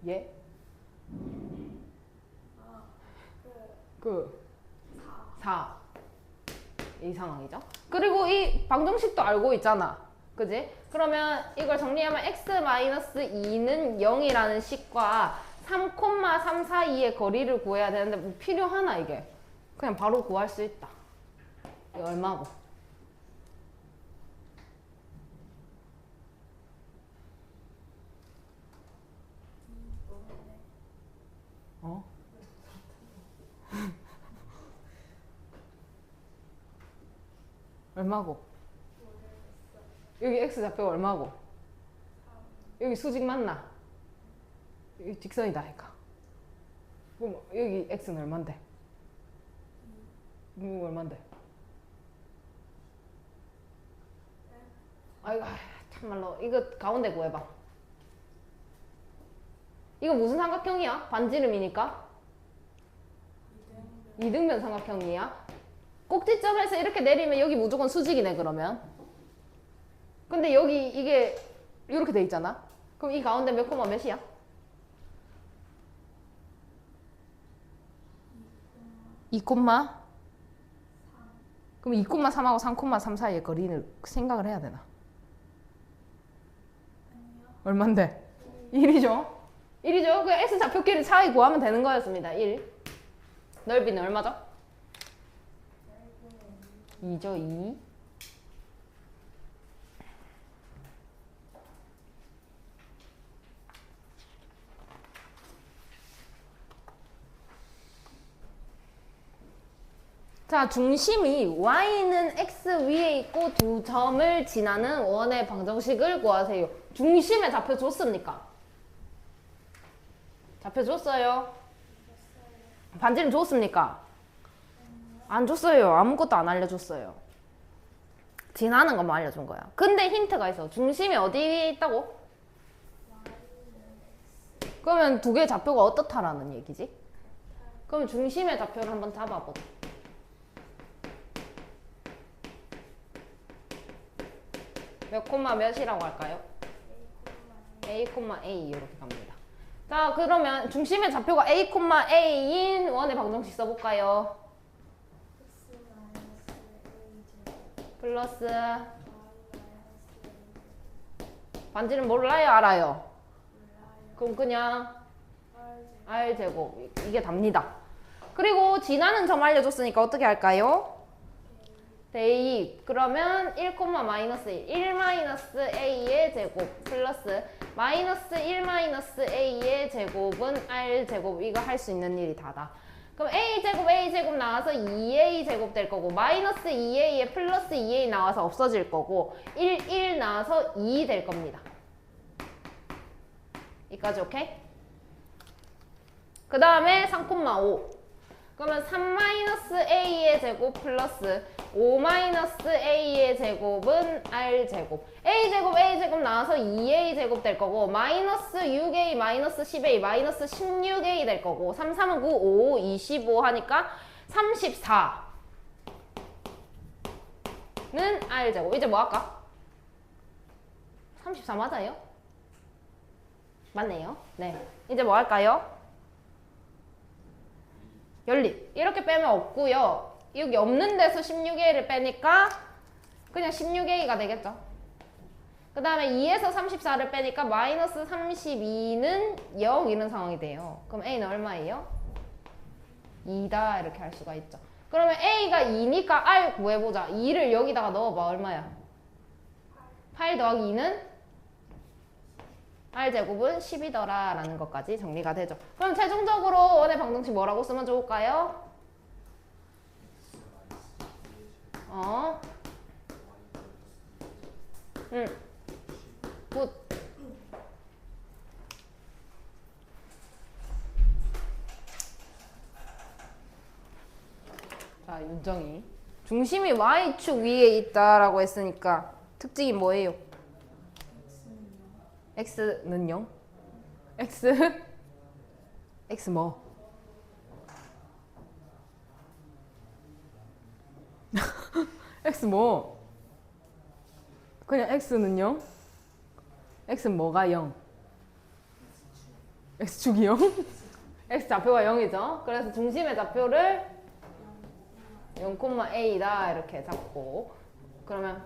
예? 그 4. 이 상황이죠. 그리고 이 방정식도 알고 있잖아. 그지? 그러면 이걸 정리하면 x-2는 0이라는 식과 3,3 사이의 거리를 구해야 되는데 뭐 필요하나 이게? 그냥 바로 구할 수 있다. 이게 얼마고? 어? 얼마고? 여기 x좌표가 얼마고? 여기 수직 맞나? 여기 직선이다 하니까. 그럼 여기 x는 얼만데? 이거 얼만데? 아이고 참말로 이거 가운데 구해봐. 이거 무슨 삼각형이야? 반지름이니까? 이등변 삼각형이야? 꼭지점에서 이렇게 내리면 여기 무조건 수직이네 그러면. 근데 여기 이게 이렇게 돼 있잖아. 그럼 이 가운데 몇 코마 몇이야? 2콤마? 그럼 2,3하고 3,3 사이의 거리를 생각을 해야 되나? 얼만데? 1이죠? 1이죠? 그 x 좌표끼리 차이 구하면 되는 거였습니다. 1. 넓이는 얼마죠? 2죠, 2. 자, 중심이 y는 x 위에 있고 두 점을 지나는 원의 방정식을 구하세요. 중심에 좌표 줬습니까? 좌표 줬어요? 반지름 줬습니까? 안 줬어요. 아무것도 안 알려줬어요. 지나는 것만 알려준 거야. 근데 힌트가 있어. 중심이 어디에 있다고? 그러면 두 개의 좌표가 어떻다라는 얘기지? 그럼 중심의 좌표를 한번 잡아보자. 몇 콤마 몇이라고 할까요? a, a 이렇게 갑니다. 자, 그러면 중심의 좌표가 a, a인 원의 방정식 써볼까요? 플러스 반지름 몰라요? 알아요? 그럼 그냥 r제곱 이게 답니다. 그리고 지나는 점 알려줬으니까 어떻게 할까요? 대입 그러면 1, 마이너스 1 1 마이너스 a의 제곱 플러스 마이너스 1 마이너스 a의 제곱은 r제곱 이거 할 수 있는 일이 다다. 그럼 a제곱 나와서 2a 제곱 될 거고 마이너스 2a에 플러스 2a 나와서 없어질 거고 1 나와서 2 될 겁니다. 여기까지 오케이? 그 다음에 3,5 그러면 3-a의 제곱 플러스 5-a의 제곱은 r제곱 a제곱 나와서 2a 제곱 될 거고 마이너스 6a 마이너스 10a 마이너스 16a 될 거고 3, 3은 9, 5, 25 하니까 34 R제곱. 이제 뭐 할까? 34 맞아요? 맞네요. 네. 이제 뭐 할까요? 연립. 이렇게 빼면 없고요. 여기 없는 데서 16A를 빼니까 그냥 16A가 되겠죠. 그 다음에 2에서 34를 빼니까 마이너스 32는 0 이런 상황이 돼요. 그럼 A는 얼마예요? 2다 이렇게 할 수가 있죠. 그러면 A가 2니까 R 구해보자. 2를 여기다가 넣어봐. 얼마야? 8 더하기 2는 R제곱은 10이더라 라는 것까지 정리가 되죠. 그럼 최종적으로 원의 방정식 뭐라고 쓰면 좋을까요? 굿. 자, 윤정이. 중심이 Y축 위에 있다라고 했으니까 특징이 뭐예요? X는 0? X 뭐? X 뭐? 그냥 X는 0? X는 뭐가 0? X축이 0? X 좌표가 0이죠. 그래서 중심의 좌표를 0,A다 이렇게 잡고 그러면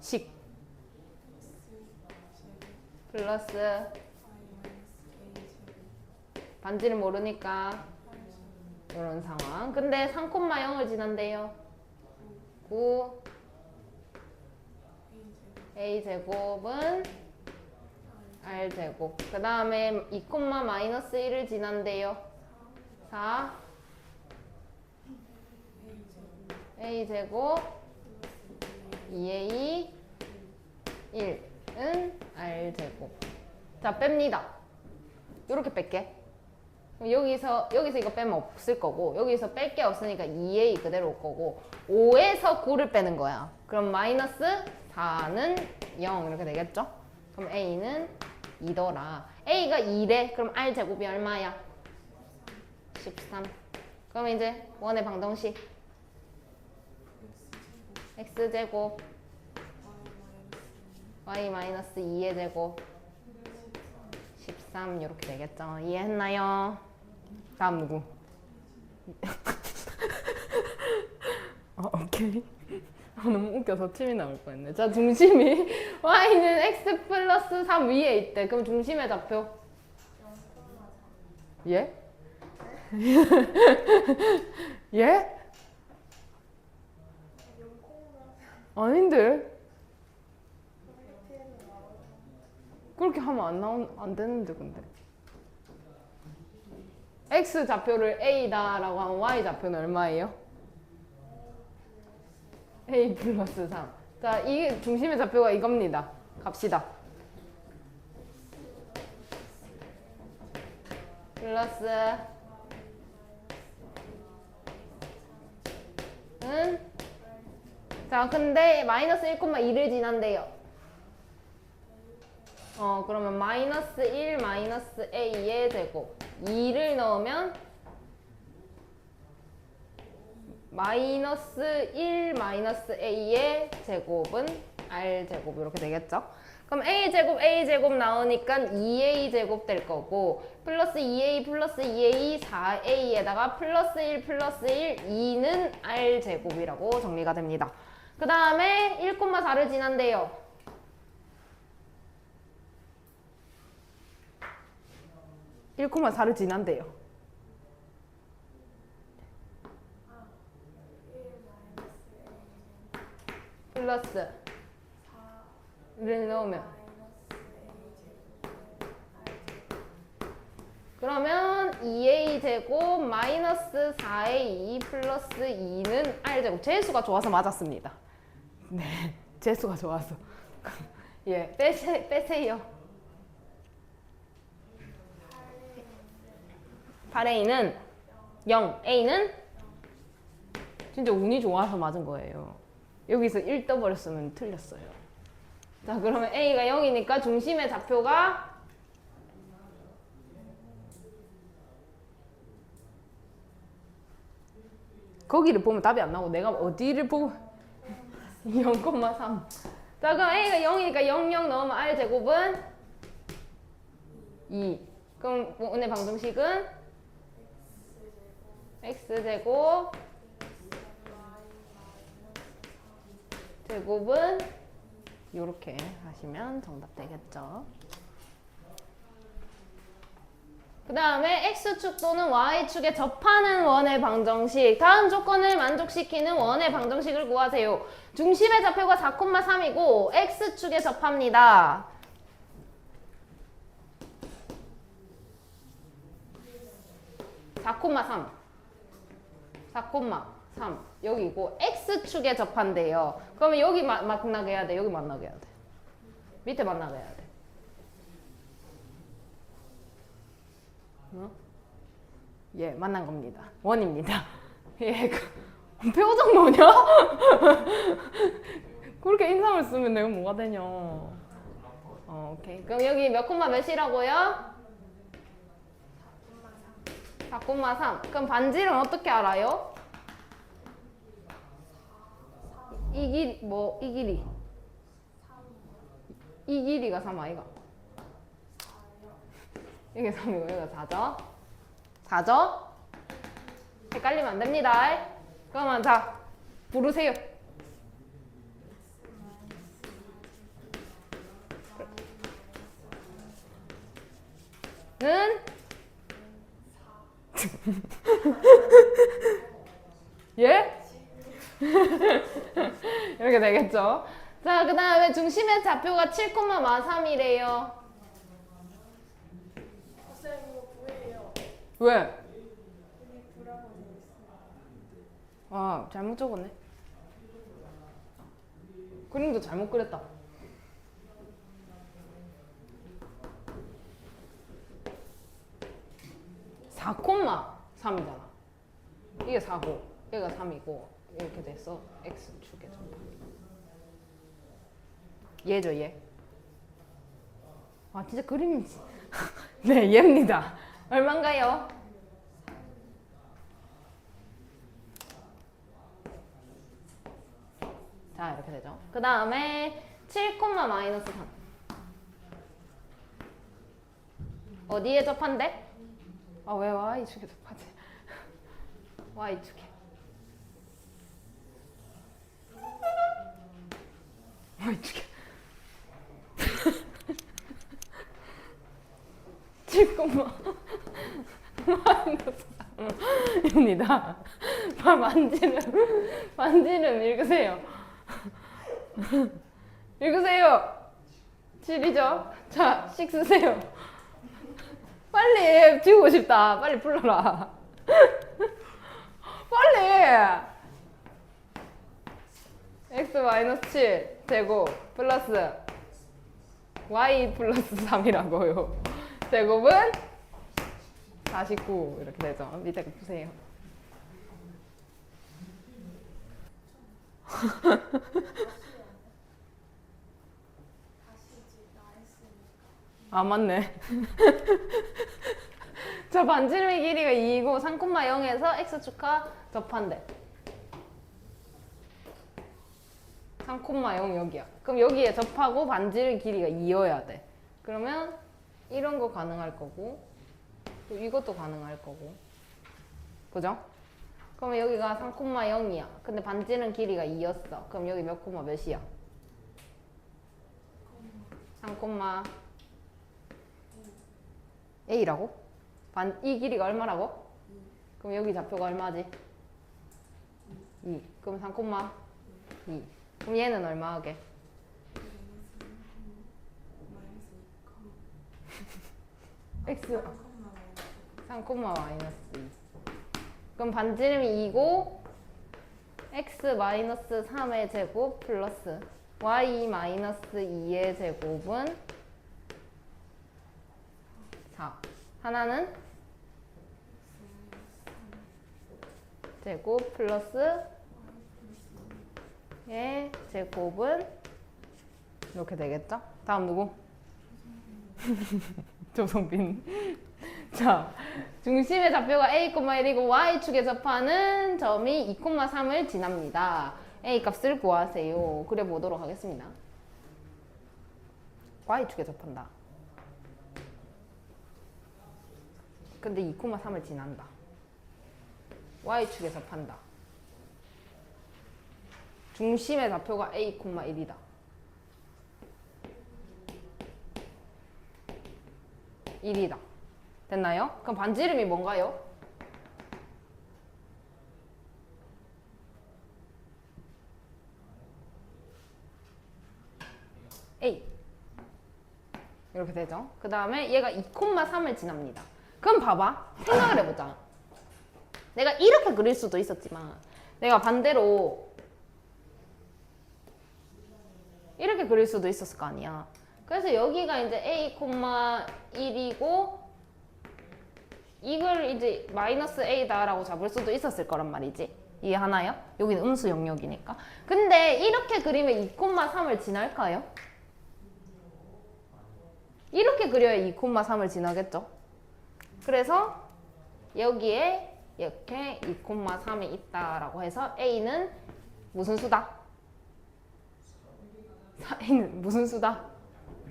식 플러스 반지를 모르니까 이런 상황. 근데 3,0을 지난대요. 9 A제곱은 R제곱. 그 다음에 2, 마이너스 1을 지난대요. 4 A제곱 2A 1은 R제곱. 자, 뺍니다. 이렇게 뺄게. 여기서 이거 빼면 없을 거고 여기서 뺄 게 없으니까 2A 그대로 올 거고 5에서 9를 빼는 거야. 그럼 마이너스 4는 0 이렇게 되겠죠? 그럼 A는 2더라. A가 2래. 그럼 R제곱이 얼마야? 13. 그럼 이제 원의 방정식 X제곱 Y-2의 제곱 13 이렇게 되겠죠? 이해했나요? 다음 누구? 오케이. 너무 웃겨서 침이 나올 뻔했네. 자, 중심이 Y는 X 플러스 3 위에 있대. 그럼 중심의 좌표? 예? 예? 아닌데? 그렇게 하면 안 되는데, 근데. X 좌표를 A다라고 하면 Y 좌표는 얼마예요? A 플러스 3. 자, 이게 중심의 좌표가 이겁니다. 갑시다. 플러스 자, 근데 마이너스 1,2를 지난대요. 그러면 마이너스 1 마이너스 A의 제곱 2를 넣으면 마이너스 1 마이너스 A의 제곱은 R제곱 이렇게 되겠죠? 그럼 A제곱 나오니까 2A제곱 될 거고 플러스 2A 플러스 2A 4A에다가 플러스 1 플러스 1 2는 R제곱이라고 정리가 됩니다. 그 다음에 1,4를 지난대요. 플러스 를 넣으면 그러면 2A제곱 마이너스 4A 플러스 2는 R제곱. 재수가 좋아서 맞았습니다. 네, 재수가 좋아서. 예, 빼세요. 8A는 0, A는 진짜 운이 좋아서 맞은 거예요. 여기서 1 떠버렸으면 틀렸어요. 자, 그러면 A가 0이니까 중심의 좌표가 거기를 보면 답이 안 나오고 내가 어디를 보고 0,3. 자, 그럼 a가 0이니까 00 넣으면 r 제곱은 2. 그럼 오늘 방정식은 x 제곱 제곱은 이렇게 하시면 정답 되겠죠. 그 다음에 x축 또는 y축에 접하는 원의 방정식. 다음 조건을 만족시키는 원의 방정식을 구하세요. 중심의 좌표가 4,3이고 x축에 접합니다. 4,3 4,3 여기고 x축에 접한대요. 그러면 여기 만나게 해야 돼. 여기 만나게 해야 돼. 밑에 만나게 해야 돼. 어? 예, 만난 겁니다. 원입니다. 예, 표정 뭐냐? 그렇게 인상을 쓰면 내가 뭐가 되냐? 오케이. 그럼 여기 몇 콤마 몇이라고요? 4,3. 그럼 반지름 어떻게 알아요? 이 길이 이 길이가 3 아이가? 이게 3이고 여기가 4죠? 4죠? 헷갈리면 안 됩니다. 그러면 자, 부르세요. 는 예? 이렇게 되겠죠? 자, 그 다음에 중심의 좌표가 7,3이래요. 왜? 아, 잘못 적었네. 그림도 잘못 그렸다. 4,3이잖아. 이게 4고, 얘가 3이고, 이렇게 됐어. X축에 접하. 얘죠, 얘. 아, 진짜 그림이. 네, 얘입니다. 얼마인가요? 자, 이렇게 되죠. 그 다음에 7, 마이너스 3. 어디에 접한대? 아, 왜 Y축에 접하지? Y축에. Y축에. 7, 마이너스 3입니다. 반지름 읽으세요. 읽으세요. 7이죠? 자, 식 쓰세요. 빨리 지우고 싶다. 빨리 불러라. 빨리. x-7 제곱 플러스 y 플러스 3이라고요. 제곱은 49 이렇게 되죠. 밑에 거 보세요. 아, 맞네. 자, 반지름의 길이가 2이고 3,0에서 x축과 접한대. 3,0 여기야. 그럼 여기에 접하고 반지름 길이가 2여야 돼. 그러면 이런 거 가능할 거고 또 이것도 가능할 거고. 그죠? 그러면 여기가 3,0이야. 근데 반지름 길이가 2였어. 그럼 여기 몇 콤마 몇이야? 3, A라고? 이 길이가 얼마라고? 그럼 여기 좌표가 얼마지? 2. 그럼 3,2. 그럼 얘는 얼마 하게? X 3, 마이너스 2. 그럼 반지름이 2고 X 마이너스 3의 제곱 플러스 Y 마이너스 2의 제곱은 4. 하나는 제곱 플러스 의 제곱은 이렇게 되겠죠? 다음 누구? 조성빈. 자, 중심의 좌표가 a, 1이고 y축에 접하는 점이 2, 3을 지납니다. a 값을 구하세요. 그래 보도록 하겠습니다. y축에 접한다. 근데 2, 3을 지난다. y축에 접한다. 중심의 좌표가 a, 1이다. (1이다) 됐나요? 그럼 반지름이 뭔가요? A 이렇게 되죠. 그 다음에 얘가 2, 3을 지납니다. 그럼 봐봐. 생각을 해보자. 내가 이렇게 그릴 수도 있었지만 내가 반대로 이렇게 그릴 수도 있었을 거 아니야. 그래서 여기가 이제 a, 1이고 이걸 이제 마이너스 a다라고 잡을 수도 있었을 거란 말이지. 이해하나요? 여기는 음수 영역이니까. 근데 이렇게 그리면 2, 3을 지날까요? 이렇게 그려야 2, 3을 지나겠죠? 그래서 여기에 이렇게 2, 3이 있다라고 해서 a는 무슨 수다? a는 무슨 수다?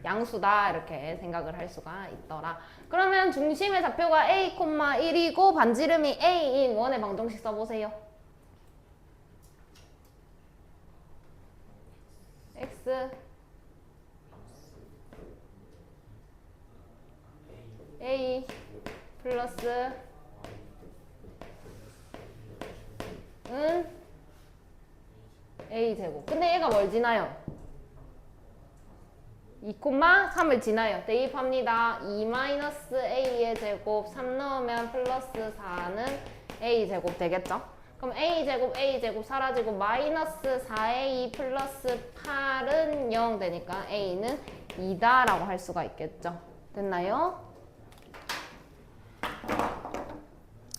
양수다 이렇게 생각을 할 수가 있더라. 그러면 중심의 좌표가 a, 1이고 반지름이 a인 원의 방정식 써보세요. x a 플러스 은 a 제곱. 근데 얘가 뭘 지나요? 2, 3을 지나요. 대입합니다. 2-a의 제곱 3 넣으면 플러스 4는 a 제곱 되겠죠? 그럼 a 제곱 사라지고 마이너스 4a 플러스 8은 0 되니까 a는 2다라고 할 수가 있겠죠? 됐나요?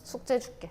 숙제 줄게.